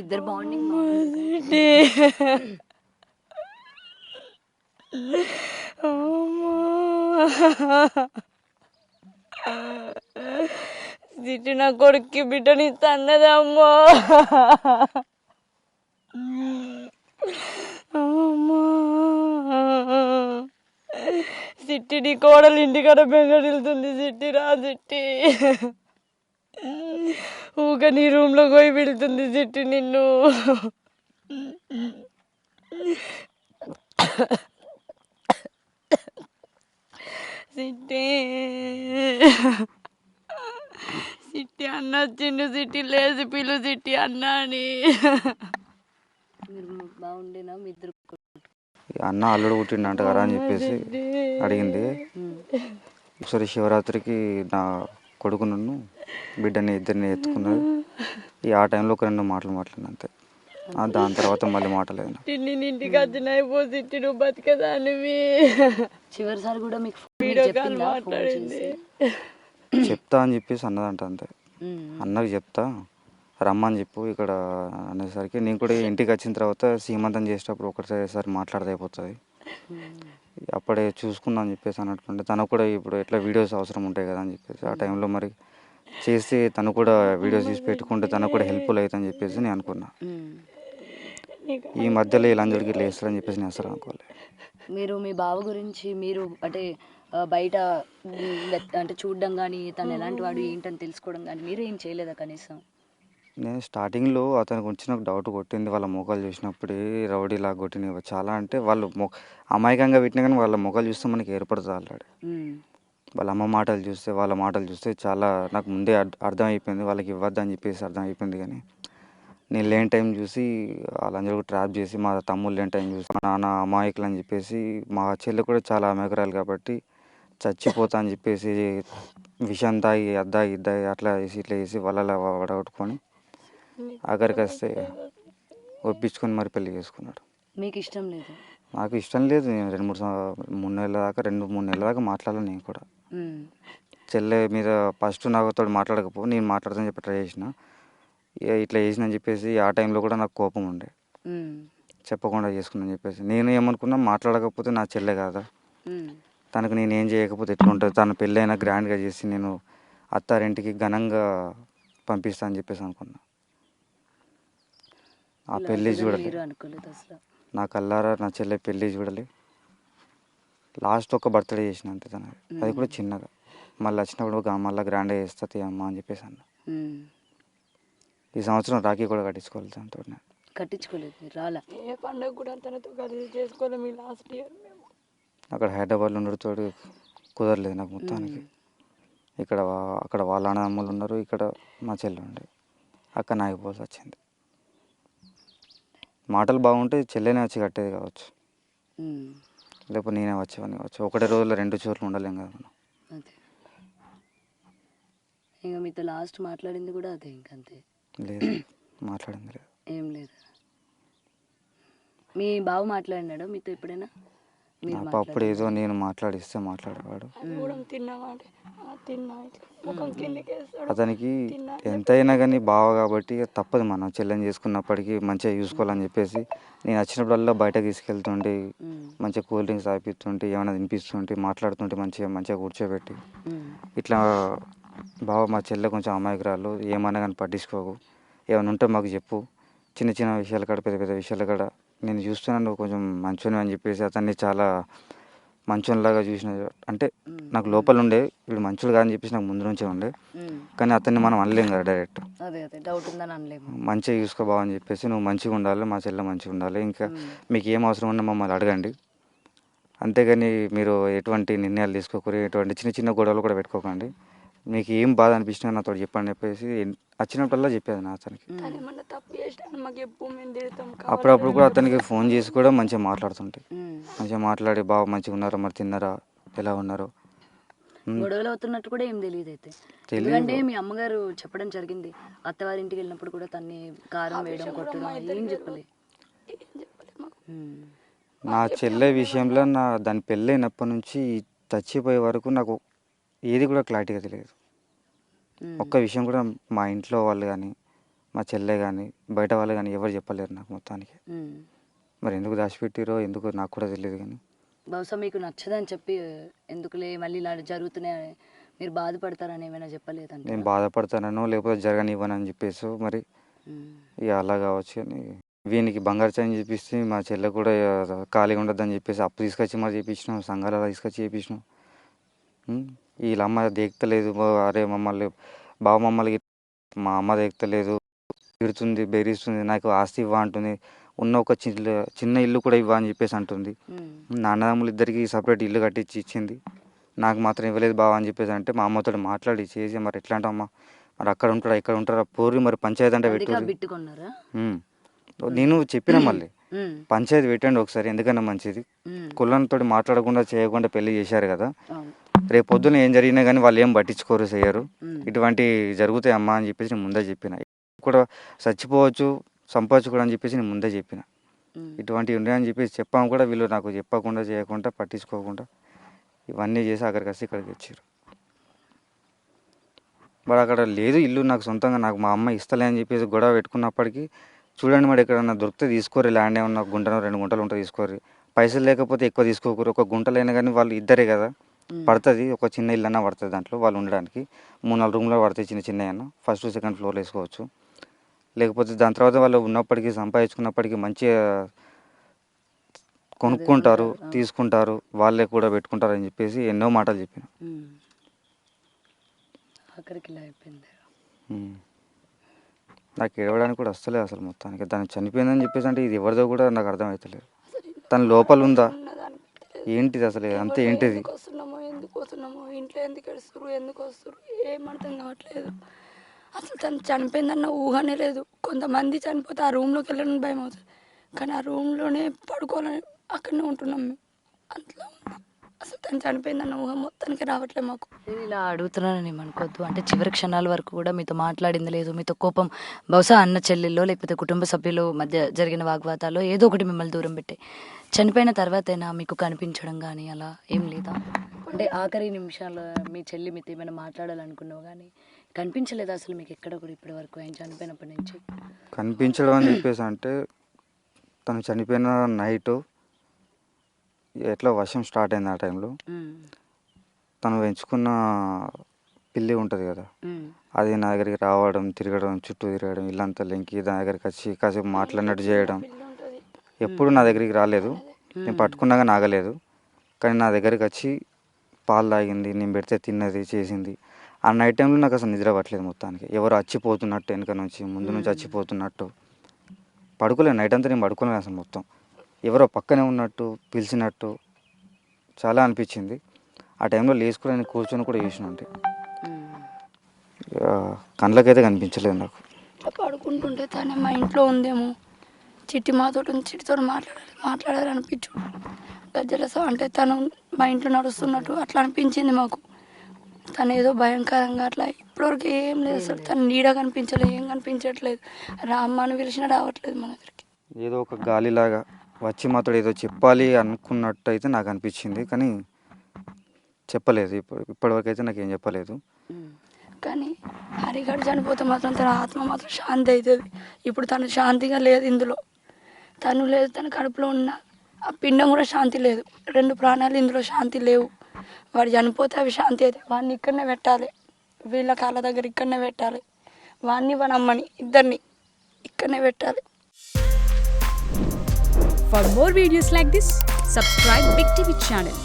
ఇద్దరు బాండింగ్ బాగుంది. సిటీ నా కొడుక్కి బిడ్డని తన్నదమ్మా. సిట్టి నీ కోడలు ఇంటికాడ బెంగడిల్తుంది. సిట్టి రా సిట్టి, ఊక నీ రూమ్లో పోయి పెడుతుంది సిట్టి నిన్ను. సిట్టి సిట్టి అన్న వచ్చిండు. సిట్టి లేచి పిలు సిట్టి అన్న అని. మీరు బాగుండేనా మీ ఇద్దరు? అన్న అల్లుడు పుట్టిండంట కదా అని చెప్పేసి అడిగింది. ఒకసారి శివరాత్రికి నా కొడుకు నన్ను బిడ్డని ఇద్దరిని ఎత్తుకున్నది. ఆ టైంలో ఒక 2 మాటలు మాట్లాడిన అంతే. దాని తర్వాత మళ్ళీ మాటలేదు. నేను ఇంటికి వచ్చిన అయిపోతే నువ్వు బతికదానివి. చివరిసారి కూడా మీకు వీడియో కాల్ మాట్లాడింది. చెప్తా అని చెప్పేసి అన్నదంట అంతే. అన్నకి చెప్తా రమ్మని చెప్పు ఇక్కడ అనేసరికి నేను కూడా ఇంటికి వచ్చిన తర్వాత సీమంతం చేసేటప్పుడు ఒకసారి మాట్లాడితే అయిపోతుంది, అప్పుడే చూసుకుందాం అని చెప్పేసి అన్నట్టుండే. తనకు కూడా ఇప్పుడు ఎట్లా వీడియోస్ అవసరం ఉంటాయి కదా అని చెప్పేసి ఆ టైంలో మరి చేసి తను కూడా వీడియోస్ తీసి పెట్టుకుంటే తనకు కూడా హెల్ప్ఫుల్ అవుతుందని చెప్పేసి నేను అనుకున్నా. ఈ మధ్యలో ఇలా అందరికి ఇట్లా చేస్తారని చెప్పేసి నేను అసలు అనుకోలేదు. మీరు మీ బావ గురించి మీరు అంటే బయట అంటే చూడడం కానీ తను ఎలాంటి వాడు ఏంటని తెలుసుకోవడం కానీ మీరు ఏం చేయలేదా కనీసం? నేను స్టార్టింగ్లో అతనికి వచ్చి నాకు డౌట్ కొట్టింది. వాళ్ళ మొఖాలు చూసినప్పుడే రౌడీలాగా కొట్టినవి చాలా. అంటే వాళ్ళు అమాయకంగా పెట్టినా కానీ వాళ్ళ మొఖాలు చూస్తే మనకి ఏర్పడుతుంది ఆల్రెడీ. వాళ్ళ అమ్మ మాటలు చూస్తే వాళ్ళ మాటలు చూస్తే చాలా నాకు ముందే అర్థమైపోయింది వాళ్ళకి ఇవ్వద్దు అని చెప్పేసి అర్థమైపోయింది. కానీ నేను లేని టైం చూసి వాళ్ళందరూ ట్రాప్ చేసి మా తమ్ముళ్ళు లేని టైం చూసి మా నాన్న అమాయకులు అని చెప్పేసి, మా చెల్లి కూడా చాలా అమాయకురాలు కాబట్టి చచ్చిపోతా అని చెప్పేసి విషం తాగి అద్దాగి ఇద్దాగి అట్లా వేసి ఇట్లా వేసి వాళ్ళ వడగొట్టుకొని ఆఖరికి వస్తే ఒప్పించుకొని మరి పెళ్లి చేసుకున్నాడు. మీకు ఇష్టం లేదు? నాకు ఇష్టం లేదు. నేను 2-3 నెలల దాకా 2-3 నెలల దాకా మాట్లాడాలి. నేను కూడా చెల్లె మీద ఫస్ట్ నాతో మాట్లాడకపో నేను మాట్లాడతాను చెప్పి ట్రై చేసిన. ఇట్లా చేసిన అని చెప్పేసి ఆ టైంలో కూడా నాకు కోపం ఉండే, చెప్పకుండా చేసుకున్నాను చెప్పేసి. నేను ఏమనుకున్నా మాట్లాడకపోతే నా చెల్లె కాదా, తనకు నేను ఏం చేయకపోతే ఎట్లుంటుంది, తన పెళ్ళైనా గ్రాండ్గా చేసి నేను అత్తారింటికి ఘనంగా పంపిస్తా అని చెప్పేసి అనుకున్నా. ఆ పెళ్ళి చూడలే, నా కల్లారా నా చెల్లె పెళ్ళి చూడలే. లాస్ట్ ఒక బర్త్డే చేసిన అంతే తనది, అది కూడా చిన్నగా. మళ్ళీ వచ్చినప్పుడు మళ్ళీ గ్రాండ్గా చేస్తుంది అమ్మ అని చెప్పేసి అన్న. ఈ సంవత్సరం రాఖీ కూడా కట్టించుకోవాలి దాంతో. కట్టించుకోలేదు రాలా? ఏ పండుగ కూడా తనతో కలిసి చేసుకోలేము. లాస్ట్ ఇయర్ మేము అక్కడ హైదరాబాద్లో ఉండడంతో కుదరలేదు నాకు మొత్తానికి. అక్కడ వాళ్ళ అన్నదమ్ములు ఉన్నారు, ఇక్కడ మా చెల్లి ఉండే, అక్కడ నాగిపోవాల్సి వచ్చింది. మాటలు బాగుంటే చెల్లెనే వచ్చి కట్టేది కావచ్చు, లేకపోతే నేనే వచ్చేవాడిని కావచ్చు. ఒకటే రోజులో 2 చోట్ల ఉండలేం కదా మనం. అదే ఇంకా మీతో లాస్ట్ మాట్లాడింది కూడా అదే ఇంకంతే? లేదు, మాట్లాడింది లేదు. ఏం లేదు. మీ బావ మాట్లాడినాడు మీతో ఎప్పుడైనా? అప్పుడు ఏదో నేను మాట్లాడిస్తే మాట్లాడేవాడు. అతనికి ఎంతైనా కానీ బావ కాబట్టి తప్పదు, మనం చెల్లెని చేసుకున్నప్పటికీ మంచిగా చూసుకోవాలని చెప్పేసి నేను వచ్చినప్పుడల్లా బయటకు తీసుకెళ్తుంటే మంచిగా కూల్ డ్రింక్స్ తాగిపిస్తుంటే ఏమైనా తినిపిస్తుంటే మాట్లాడుతుంటే మంచిగా కూర్చోబెట్టి ఇట్లా బావ మా చెల్లె కొంచెం అమాయకురాలు, ఏమన్నా కానీ పట్టించుకోకు, ఏమైనా ఉంటే మాకు చెప్పు, చిన్న చిన్న విషయాలు కాడ పెద్ద పెద్ద విషయాలు కాడ నేను చూస్తున్నాను కొంచెం మంచోని అని చెప్పేసి అతన్ని చాలా మంచోనిలాగా చూసిన. అంటే నాకు లోపల ఉండే వీడు మంచోడు కాదని చెప్పేసి నాకు ముందు నుంచే ఉండే, కానీ అతన్ని మనం అనలేం కదా డైరెక్ట్. మంచిగా చూసుకో బావ అని చెప్పేసి, నువ్వు మంచిగా ఉండాలి, మా చెల్లె మంచిగా ఉండాలి, ఇంకా మీకు ఏం అవసరం ఉన్నా మమ్మల్ని అడగండి, అంతేగాని మీరు ఎటువంటి నిర్ణయాలు తీసుకోకూడదు, ఎటువంటి చిన్న చిన్న గొడవలు కూడా పెట్టుకోకండి, మీకు ఏం బాధ అనిపించినా నాతో చెప్పండి చెప్పేసి వచ్చినప్పుడల్లా చెప్పేది నా అతనికి. అప్పుడప్పుడు కూడా అతనికి ఫోన్ చేసి కూడా మంచిగా మాట్లాడుతుంటే, మంచిగా మాట్లాడి బాగా మంచిగా ఉన్నారా, మరి తిన్నారా, ఎలా ఉన్నారు, గొడవలు అవుతున్నట్టు కూడా ఏం తెలియదు అయితే. ఎందుకంటే మీ అమ్మగారు చెప్పడం జరిగింది, అత్తవారింటికి వెళ్ళినప్పుడు కూడా తన్ని కారం వేయడం కొట్టడం ఏం చెప్పలే. నా చెల్లె విషయంలో దాని పెళ్ళైనప్పటి నుంచి చచ్చిపోయే వరకు నాకు ఏది కూడా క్లారిటీగా తెలియదు. ఒక్క విషయం కూడా మా ఇంట్లో వాళ్ళు కానీ మా చెల్లె కానీ బయట వాళ్ళు కానీ ఎవరు చెప్పలేరు నాకు మొత్తానికి. మరి ఎందుకు దాచిపెట్టిరో ఎందుకు నాకు కూడా తెలియదు. కానీ బహుశా మీకు నచ్చదని చెప్పి ఎందుకులే మళ్ళీ ఇలా జరుగుతున్నాయి మీరు బాధపడతారని ఏమైనా చెప్పలేదంటే? నేను బాధపడతానో లేకపోతే జరగనివ్వనని చెప్పేసి మరి ఇక అలా కావచ్చు అని వీనికి బంగారు చైన్ చేపిస్తే మా చెల్లె కూడా ఖాళీగా ఉండొద్దని చెప్పేసి అప్పు తీసుకొచ్చి మరి చేయించినాం, సంఘాలు తీసుకొచ్చి చేయించినాం. వీళ్ళ అమ్మ దేక్తలేదు, అరే మమ్మల్ని బావ మమ్మల్ని మా అమ్మ దేక్తలేదు, తిడుతుంది, బెదిరిస్తుంది, నాకు ఆస్తి ఇవ్వ అంటుంది, ఉన్న ఒక చిన్న ఇల్లు కూడా ఇవ్వ అని చెప్పేసి అంటుంది. నా అన్నదమ్ములు ఇద్దరికి సపరేట్ ఇల్లు కట్టించి ఇచ్చింది, నాకు మాత్రం ఇవ్వలేదు బావ అని చెప్పేసి అంటే మా అమ్మతో మాట్లాడి చేసి మరి ఎట్లా అంటమ్మా మరి అక్కడ ఉంటారా ఇక్కడ ఉంటారా పోరి మరి పంచాయతీ అంటే పెట్టు. నేను చెప్పిన మళ్ళీ పంచాయతీ పెట్టండి ఒకసారి ఎందుకన్నా మంచిది, కులంతో మాట్లాడకుండా చేయకుండా పెళ్లి చేశారు కదా, రేపు పొద్దున ఏం జరిగినా కానీ వాళ్ళు ఏం పట్టించుకోరు చేయరు, ఇటువంటి జరుగుతాయి అమ్మా అని చెప్పేసి నేను ముందే చెప్పిన. కూడా చచ్చిపోవచ్చు సంపాదించుకోవడం అని చెప్పేసి నేను ముందే చెప్పిన. ఇటువంటివి ఉన్నాయని చెప్పేసి చెప్పాము కూడా వీళ్ళు నాకు చెప్పకుండా చేయకుండా పట్టించుకోకుండా ఇవన్నీ చేసి అక్కడికి వచ్చి ఇక్కడికి వచ్చారు. మరి అక్కడ లేదు ఇల్లు నాకు సొంతంగా, నాకు మా అమ్మ ఇస్తలే అని చెప్పేసి గొడవ పెట్టుకున్నప్పటికీ చూడండి మరి ఎక్కడన్నా దొరికితే తీసుకోరు, ల్యాండ్ ఏమన్నా గుంటనో 2 గుంటలు ఉంటే తీసుకోరు, పైసలు లేకపోతే ఎక్కువ తీసుకోకూరు, ఒక గుంటలైనా కానీ వాళ్ళు ఇద్దరే కదా పడుతుంది, ఒక చిన్న ఇల్లు అన్నా పడుతుంది దాంట్లో వాళ్ళు ఉండడానికి, 3-4 రూమ్లో పడుతాయి చిన్న చిన్న అన్న, ఫస్ట్ 2nd ఫ్లోర్లో వేసుకోవచ్చు. లేకపోతే దాని తర్వాత వాళ్ళు ఉన్నప్పటికీ సంపాదించుకున్నప్పటికీ మంచిగా కొనుక్కుంటారు తీసుకుంటారు వాళ్ళే కూడా పెట్టుకుంటారు అని చెప్పేసి ఎన్నో మాటలు చెప్పిన. నాకు ఏడవడానికి కూడా వస్తలేదు అసలు మొత్తానికి. తను చనిపోయిందని చెప్పేసి అంటే ఇది ఎవరిదో కూడా నాకు అర్థమవుతలేదు. తన లోపల ఉందా ఏంటిది అసలు అంతే ఏంటిది? ఎందుకు వస్తున్నామో ఇంట్లో ఎందుకు వస్తారు ఎందుకు వస్తారు ఏం అర్థం కావట్లేదు. అసలు తను చనిపోయిందన్న ఊహనే లేదు. కొంతమంది చనిపోతే ఆ రూమ్లోకి వెళ్ళడానికి భయం అవుతుంది, కానీ ఆ రూమ్లోనే పడుకోవాలని అక్కడనే ఉంటున్నాం మేము. అట్లా అసలు తను చనిపోయిందన్న ఊహ మొత్తానికి రావట్లేదు మాకు. ఇలా అడుగుతున్నానని ఏమనుకోవద్దు, అంటే చివరి క్షణాల వరకు కూడా మీతో మాట్లాడింది లేదు, మీతో కోపం బహుశా అన్న చెల్లెల్లో లేకపోతే కుటుంబ సభ్యుల మధ్య జరిగిన వాగ్వాదాల్లో ఏదో ఒకటి మిమ్మల్ని దూరం పెట్టే చనిపోయిన తర్వాతైనా మీకు కనిపించడం కానీ అలా ఏం లేదా? అంటే ఆఖరి నిమిషాల్లో మీ చెల్లి మీతో ఏమైనా మాట్లాడాలనుకున్నావు కానీ కనిపించలేదు అసలు మీకు ఎక్కడ కూడా ఇప్పటి వరకు ఆయన చనిపోయినప్పటి నుంచి? కనిపించడం అని చెప్పేసి అంటే తను చనిపోయిన నైటు ఎట్లా వర్షం స్టార్ట్ అయింది ఆ టైంలో, తను పెంచుకున్న పిల్లి ఉంటుంది కదా అది నా దగ్గరికి రావడం, తిరగడం, చుట్టూ తిరగడం, ఇల్లంతా లెంకి దాని దగ్గరికి వచ్చి కాసేపు మాట్లాడినట్టు చేయడం. ఎప్పుడు నా దగ్గరికి రాలేదు, నేను పట్టుకున్నాగా నాగలేదు, కానీ నా దగ్గరికి వచ్చి పాలు తాగింది, నేను పెడితే తిన్నది చేసింది. ఆ నైట్ టైంలో నాకు అసలు నిద్ర పట్టలేదు మొత్తానికి, ఎవరు వచ్చిపోతున్నట్టు వెనక నుంచి ముందు నుంచి వచ్చిపోతున్నట్టు పడుకోలేదు. నైట్ అంతా నేను పడుకోలేదు అసలు, మొత్తం ఎవరో పక్కనే ఉన్నట్టు పిలిచినట్టు చాలా అనిపించింది. ఆ టైంలో లేచుకుని నేను కూర్చొని కూడా చేసిన, అంటే కళ్ళకైతే కనిపించలేదు నాకు. పడుకుంటుంటే తనే మా ఇంట్లో ఉందేమో, చిట్టి మాతో చిట్టితో మాట్లాడాలి అనిపించు గజ్జలస అంటే తను మా ఇంట్లో నడుస్తున్నట్టు అట్లా అనిపించింది మాకు. తను ఏదో భయంకరంగా అట్లా ఇప్పటివరకు ఏం లేదు అసలు, తను నీడ కనిపించలేదు, ఏం కనిపించట్లేదు, రామ్మని పిలిచినా రావట్లేదు మన దగ్గరికి. ఏదో ఒక గాలిలాగా వచ్చి మాతో ఏదో చెప్పాలి అనుకున్నట్టు అయితే నాకు అనిపించింది, కానీ చెప్పలేదు. ఇప్పటివరకు అయితే నాకు ఏం చెప్పలేదు. కానీ హరిగడు చనిపోతే మాత్రం తన ఆత్మ మాత్రం శాంతి అవుతుంది. ఇప్పుడు తను శాంతిగా లేదు ఇందులో, తను లేదు, తన కడుపులో ఉన్న ఆ పిండం కూడా శాంతి లేదు. 2 ప్రాణాలు ఇందులో శాంతి లేవు. వాడు చనిపోతే అవి శాంతి అయితే వాడిని ఇక్కడనే పెట్టాలి, వీళ్ళ కాళ్ళ దగ్గర ఇక్కడనే పెట్టాలి, వాడిని వాడి అమ్మని ఇద్దరిని ఇక్కడనే పెట్టాలి. For more videos like this, subscribe Big TV channel.